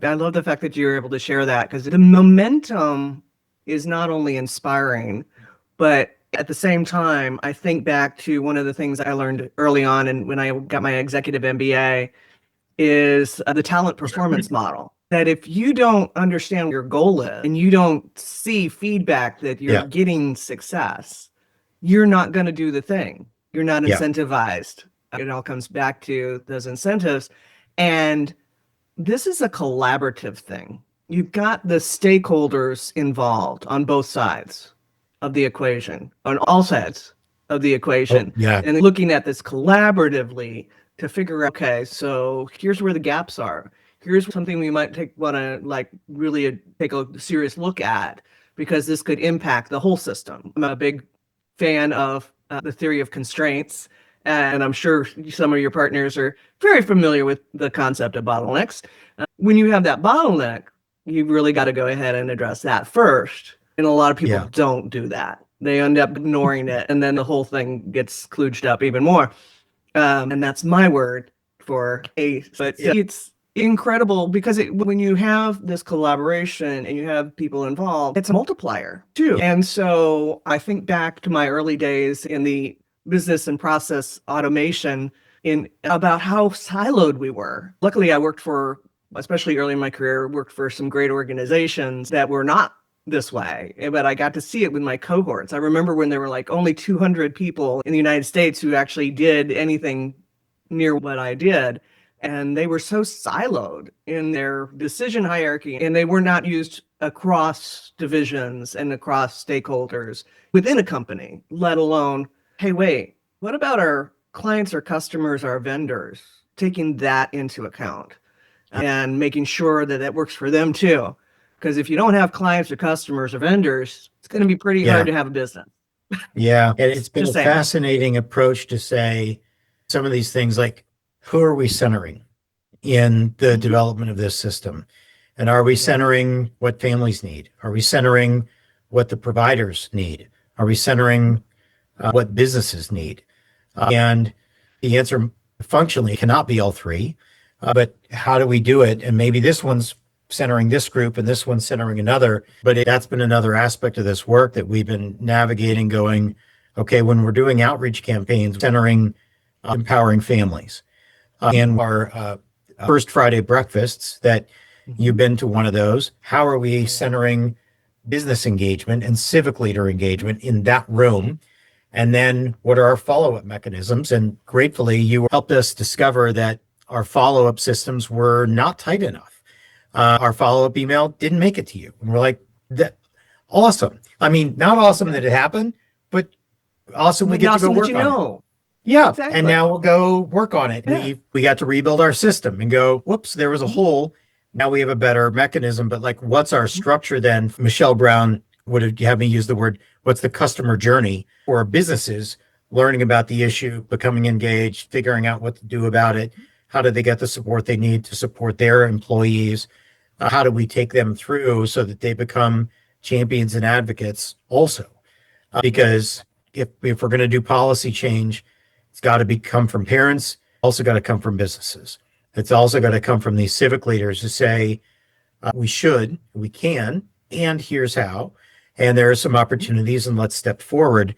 I love the fact that you're able to share that, because the momentum is not only inspiring, but at the same time, I think back to one of the things I learned early on and when I got my executive MBA is the talent performance model. That if you don't understand what your goal is and you don't see feedback that you're getting success, you're not going to do the thing. You're not incentivized. It all comes back to those incentives. And this is a collaborative thing. You've got the stakeholders involved on both sides of the equation, on all sides of the equation. And looking at this collaboratively to figure out, okay, so here's where the gaps are. Here's something we might want to like really take a serious look at, because this could impact the whole system. I'm a big fan of the theory of constraints, and I'm sure some of your partners are very familiar with the concept of bottlenecks. When you have that bottleneck, you've really got to go ahead and address that first. And a lot of people don't do that. They end up ignoring it, and then the whole thing gets kludged up even more. And that's my word for ACE. But it's incredible because when you have this collaboration and you have people involved, it's a multiplier too. And so I think back to my early days in the business and process automation about how siloed we were. Luckily, I worked for, especially early in my career, worked for some great organizations that were not this way, but I got to see it with my cohorts. I remember when there were like only 200 people in the United States who actually did anything near what I did. And they were so siloed in their decision hierarchy, and they were not used across divisions and across stakeholders within a company, let alone, hey, wait, what about our clients, our customers, our vendors, taking that into account and making sure that it works for them too. Because if you don't have clients or customers or vendors, it's going to be pretty hard to have a business. And it's been a fascinating approach to say some of these things like, who are we centering in the development of this system? And are we centering what families need? Are we centering what the providers need? Are we centering what businesses need? And the answer functionally cannot be all three, but how do we do it? And maybe this one's centering this group and this one's centering another, but that's been another aspect of this work that we've been navigating, going, okay, when we're doing outreach campaigns, centering, empowering families. And our first Friday breakfasts, that you've been to one of those, how are we centering business engagement and civic leader engagement in that room? And then what are our follow-up mechanisms? And gratefully, you helped us discover that our follow-up systems were not tight enough. Our follow-up email didn't make it to you. And we're like, awesome. I mean, not awesome that it happened, but awesome we get to go work on it. Yeah. Exactly. And now we'll go work on it. Yeah. We got to rebuild our system and go, whoops, there was a hole. Now we have a better mechanism. But like, what's our structure then? Michelle Brown would have me use the word, what's the customer journey for businesses learning about the issue, becoming engaged, figuring out what to do about it? How do they get the support they need to support their employees? How do we take them through so that they become champions and advocates also? Because if we're going to do policy change, it's got to come from parents, also got to come from businesses. It's also got to come from these civic leaders who say, we should, we can, and here's how. And there are some opportunities, and let's step forward.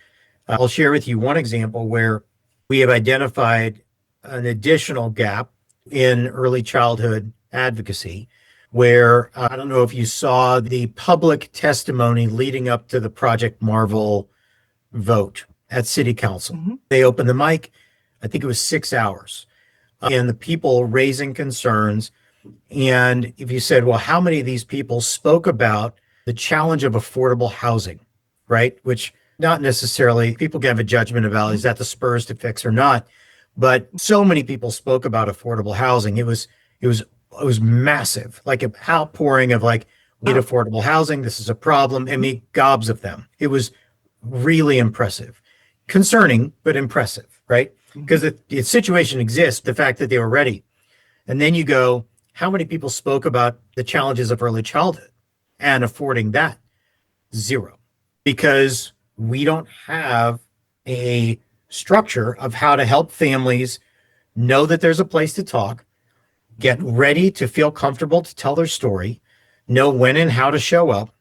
I'll share with you one example where we have identified an additional gap in early childhood advocacy, where I don't know if you saw the public testimony leading up to the Project Marvel vote at City Council. Mm-hmm. They opened the mic, I think it was 6 hours, and the people raising concerns. And if you said, well, how many of these people spoke about the challenge of affordable housing, right? Which not necessarily, people can have a judgment about, is that the spurs to fix or not? But so many people spoke about affordable housing. It was massive, like an outpouring of like, we need affordable housing. This is a problem. I mean, gobs of them. It was really impressive, concerning, but impressive, right? Because the situation exists, the fact that they were ready. And then you go, how many people spoke about the challenges of early childhood and affording that? Zero. Because we don't have a structure of how to help families know that there's a place to talk, get ready to feel comfortable to tell their story, know when and how to show up,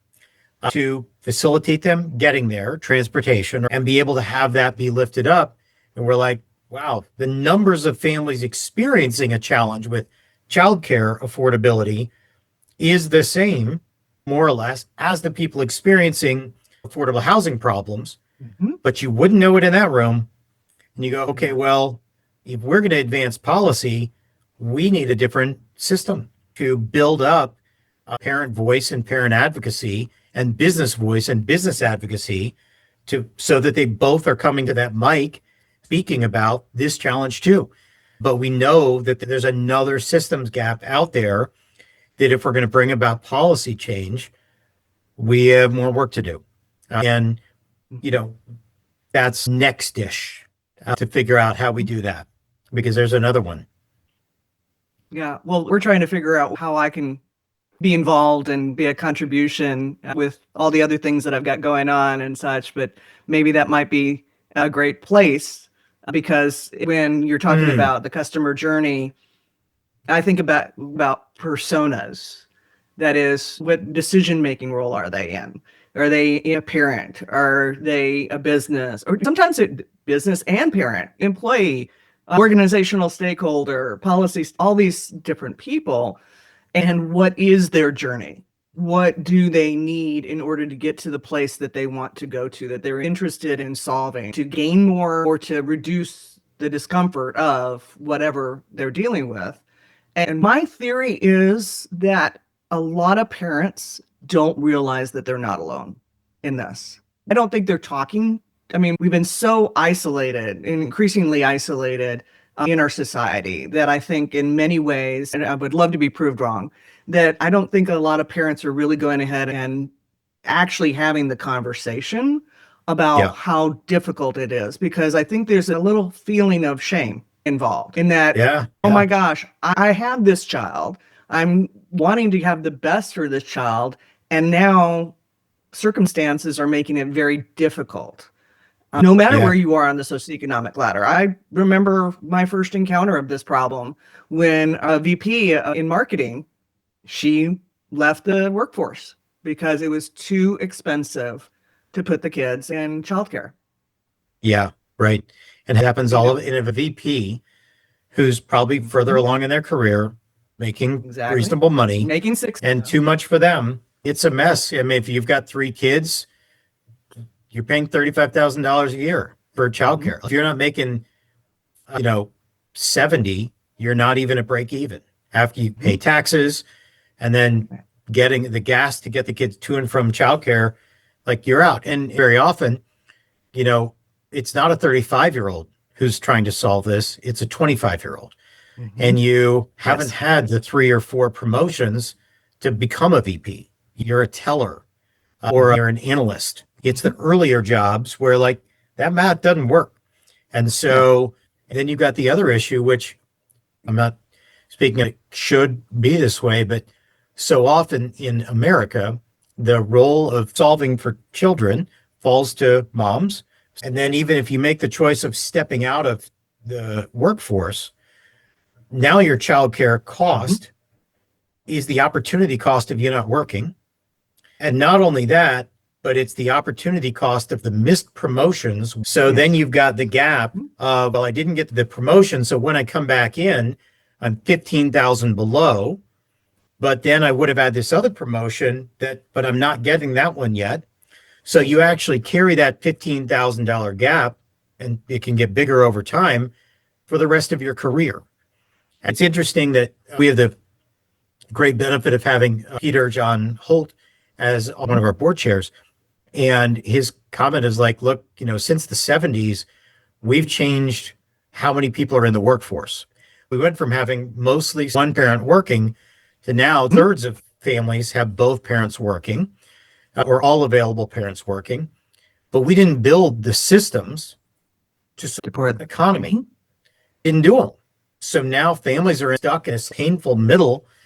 to facilitate them getting there, transportation, and be able to have that be lifted up. And we're like, wow, the numbers of families experiencing a challenge with childcare affordability is the same, more or less, as the people experiencing affordable housing problems. But you wouldn't know it in that room. And you go, okay, well, if we're going to advance policy, we need a different system to build up parent voice and parent advocacy and business voice and business advocacy so that they both are coming to that mic speaking about this challenge too. But we know that there's another systems gap out there that if we're going to bring about policy change, we have more work to do. And, that's next-ish to figure out how we do that, because there's another one. Yeah, well, we're trying to figure out how I can be involved and be a contribution with all the other things that I've got going on and such, but maybe that might be a great place, because when you're talking about the customer journey, I think about personas. That is, what decision-making role are they in? Are they a parent? Are they a business? Or sometimes business and parent, employee, organizational stakeholder, policies, all these different people. And what is their journey? What do they need in order to get to the place that they want to go to, that they're interested in solving, to gain more or to reduce the discomfort of whatever they're dealing with? And my theory is that a lot of parents don't realize that they're not alone in this. I don't think they're talking. I mean, we've been so isolated and increasingly isolated in our society that I think in many ways, and I would love to be proved wrong, that I don't think a lot of parents are really going ahead and actually having the conversation about how difficult it is, because I think there's a little feeling of shame involved in that, oh my gosh, I have this child. I'm wanting to have the best for this child, and now circumstances are making it very difficult. No matter where you are on the socioeconomic ladder. I remember my first encounter of this problem when a VP in marketing, she left the workforce because it was too expensive to put the kids in childcare. Yeah, right. And it happens all of it in a VP who's probably further along in their career, making reasonable money, making six, and too much for them. It's a mess. I mean, if you've got 3 kids, you're paying $35,000 a year for childcare. If you're not making, 70, you're not even at break even after you pay taxes and then getting the gas to get the kids to and from childcare, like you're out. And very often, it's not a 35-year-old who's trying to solve this. It's a 25-year-old. And you haven't had the 3 or 4 promotions to become a VP. You're a teller or you're an analyst. It's the earlier jobs where like that math doesn't work. And so and then you've got the other issue, which I'm not speaking it should be this way, but so often in America, the role of solving for children falls to moms. And then even if you make the choice of stepping out of the workforce, now your childcare cost is the opportunity cost of you not working. And not only that, but it's the opportunity cost of the missed promotions. So then you've got the gap of, well, I didn't get the promotion. So when I come back in, I'm 15,000 below, but then I would have had this other promotion but I'm not getting that one yet. So you actually carry that $15,000 gap, and it can get bigger over time for the rest of your career. And it's interesting that we have the great benefit of having Peter John Holt as one of our board chairs. And his comment is like, look, since the 70s, we've changed how many people are in the workforce. We went from having mostly one parent working to now thirds of families have both parents working or all available parents working. But we didn't build the systems to support the economy. Didn't do them. So now families are stuck in this painful middle